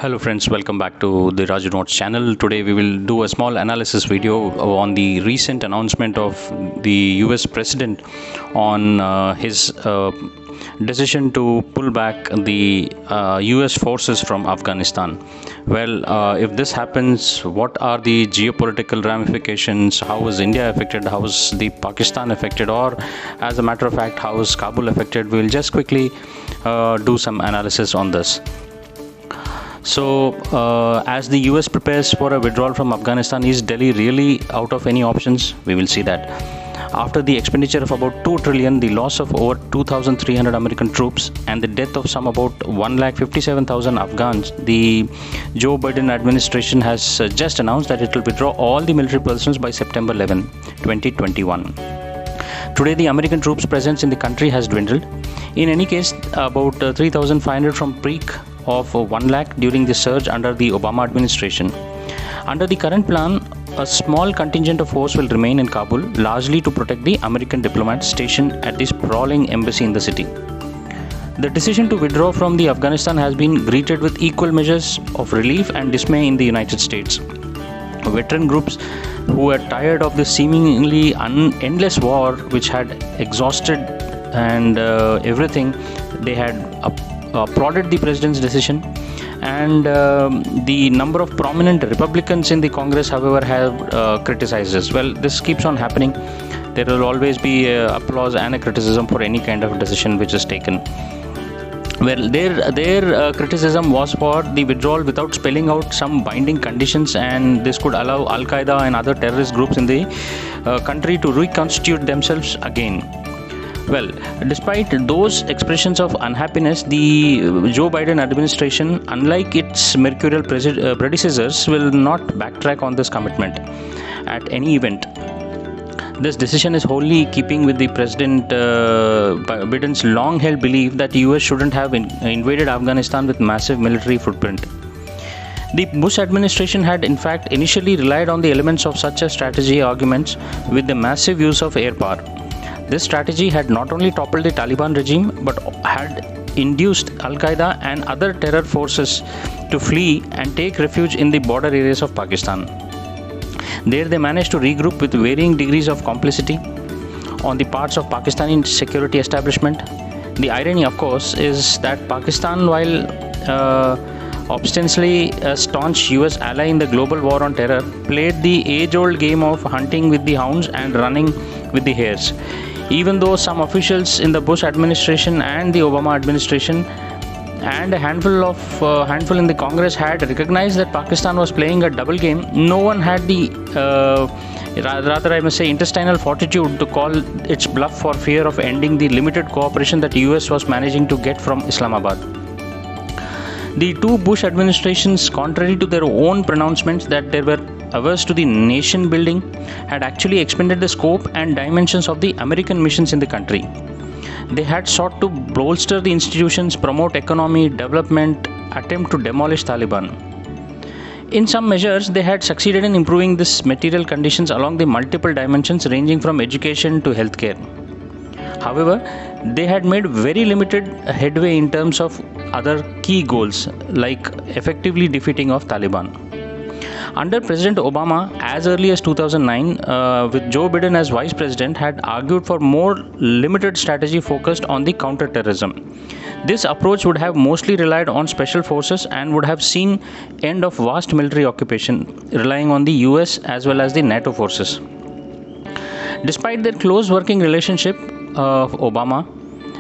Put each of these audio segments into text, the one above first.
Hello friends, welcome back to the Raju Notes channel. Today we will do a small analysis video on the recent announcement of the US President on his decision to pull back the US forces from Afghanistan. Well, if this happens, what are the geopolitical ramifications? How is India affected? How is the Pakistan affected? Or as a matter of fact, how is Kabul affected? We will just quickly do some analysis on this. So, as the US prepares for a withdrawal from Afghanistan, is Delhi really out of any options? We will see that. After the expenditure of about 2 trillion, the loss of over 2,300 American troops, and the death of some about 1,57,000 Afghans, the Joe Biden administration has just announced that it will withdraw all the military personnel by September 11, 2021. Today, the American troops' presence in the country has dwindled. In any case, about 3,500 from peak of 1 lakh during the surge under the Obama administration. Under the current plan, a small contingent of force will remain in Kabul, largely to protect the American diplomats stationed at the sprawling embassy in the city. The decision to withdraw from the Afghanistan has been greeted with equal measures of relief and dismay in the United States. Veteran groups who were tired of this seemingly endless war, which had exhausted and everything, they had applauded the president's decision, and the number of prominent Republicans in the Congress, however, have criticized this. Well, this keeps on happening. There will always be applause and a criticism for any kind of decision which is taken. Well, their criticism was for the withdrawal without spelling out some binding conditions, and this could allow Al-Qaeda and other terrorist groups in the country to reconstitute themselves again. Well, despite those expressions of unhappiness, the Joe Biden administration, unlike its mercurial predecessors, will not backtrack on this commitment at any event. This decision is wholly keeping with the President Biden's long-held belief that the US shouldn't have invaded Afghanistan with massive military footprint. The Bush administration had in fact initially relied on the elements of such a strategy arguments with the massive use of air power. This strategy had not only toppled the Taliban regime but had induced Al-Qaeda and other terror forces to flee and take refuge in the border areas of Pakistan. There they managed to regroup with varying degrees of complicity on the parts of Pakistani security establishment. The irony, of course, is that Pakistan, while ostensibly a staunch US ally in the global war on terror, played the age-old game of hunting with the hounds and running with the hares. Even though some officials in the Bush administration and the Obama administration and a handful in the Congress had recognized that Pakistan was playing a double game, no one had the rather I must say intestinal fortitude to call its bluff for fear of ending the limited cooperation that the US was managing to get from Islamabad. The two Bush administrations, contrary to their own pronouncements that they were averse to the nation building, had actually expanded the scope and dimensions of the American missions in the country. They had sought to bolster the institutions, promote economy development, attempt to demolish Taliban. In some measures, they had succeeded in improving these material conditions along the multiple dimensions ranging from education to healthcare. However, they had made very limited headway in terms of other key goals like effectively defeating of Taliban. Under President Obama, as early as 2009, with Joe Biden as vice president, had argued for more limited strategy focused on the counter-terrorism. This approach would have mostly relied on special forces and would have seen end of vast military occupation, relying on the US as well as the NATO forces. Despite their close working relationship of Obama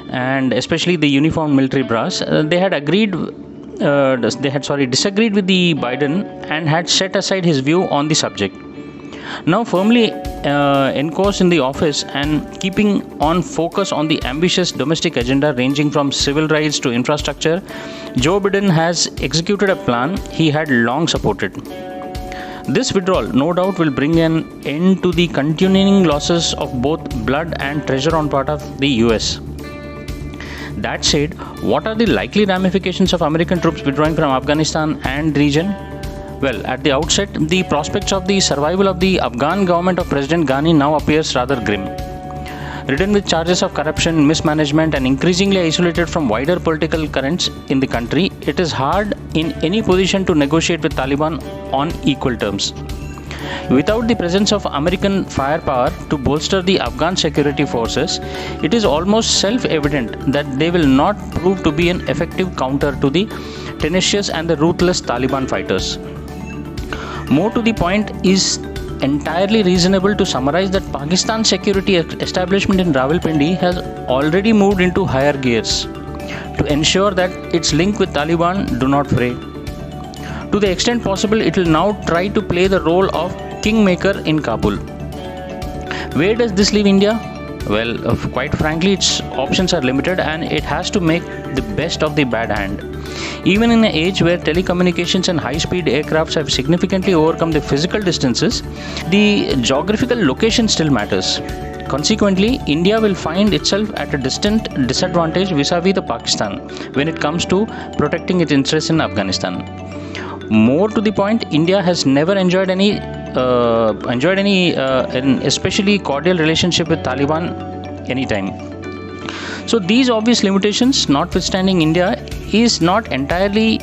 and especially the uniformed military brass, they had disagreed with the Biden and had set aside his view on the subject. Now firmly encouraged in the office and keeping on focus on the ambitious domestic agenda ranging from civil rights to infrastructure, Joe Biden has executed a plan he had long supported. This withdrawal, no doubt, will bring an end to the continuing losses of both blood and treasure on part of the US. That said, what are the likely ramifications of American troops withdrawing from Afghanistan and region? Well, at the outset, the prospects of the survival of the Afghan government of President Ghani now appears rather grim. Ridden with charges of corruption, mismanagement, and increasingly isolated from wider political currents in the country, it is hard in any position to negotiate with Taliban on equal terms. Without the presence of American firepower to bolster the Afghan security forces, it is almost self-evident that they will not prove to be an effective counter to the tenacious and the ruthless Taliban fighters. More to the point, is entirely reasonable to summarize that Pakistan's security establishment in Rawalpindi has already moved into higher gears to ensure that its link with Taliban do not fray. To the extent possible, it will now try to play the role of kingmaker in Kabul. Where does this leave India? Well, quite frankly, its options are limited and it has to make the best of the bad hand. Even in an age where telecommunications and high-speed aircrafts have significantly overcome the physical distances, the geographical location still matters. Consequently, India will find itself at a distant disadvantage vis-a-vis the Pakistan when it comes to protecting its interests in Afghanistan. More to the point, India has never enjoyed any an especially cordial relationship with Taliban anytime. So these obvious limitations notwithstanding, India is not entirely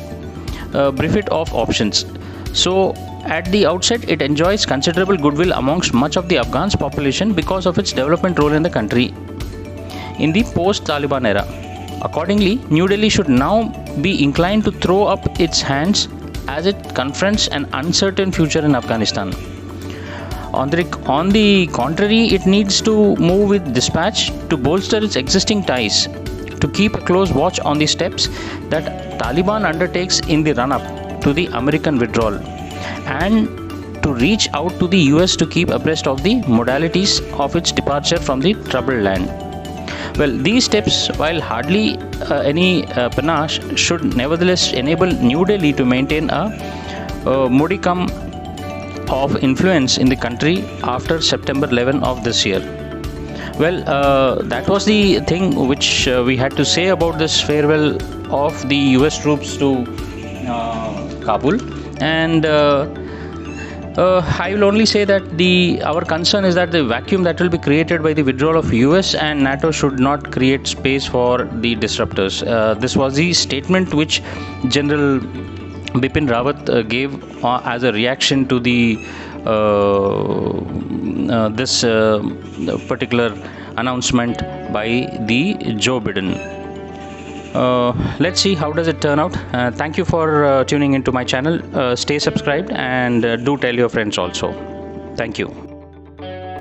bereft of options. So at the outset, it enjoys considerable goodwill amongst much of the Afghan population because of its development role in the country in the post-Taliban era. Accordingly, New Delhi should now be inclined to throw up its hands as it confronts an uncertain future in Afghanistan. On the contrary, it needs to move with dispatch to bolster its existing ties, to keep a close watch on the steps that Taliban undertakes in the run-up to the American withdrawal, and to reach out to the US to keep abreast of the modalities of its departure from the troubled land. Well, these steps, while hardly any panache, should nevertheless enable New Delhi to maintain a modicum of influence in the country after September 11 of this year. Well, that was the thing which we had to say about this farewell of the US troops to Kabul, and I will only say that our concern is that the vacuum that will be created by the withdrawal of US and NATO should not create space for the disruptors. This was the statement which General Bipin Rawat gave as a reaction to the this particular announcement by the Joe Biden. Let's see how does it turn out. Thank you for tuning into my channel. Stay subscribed and do tell your friends also. Thank you.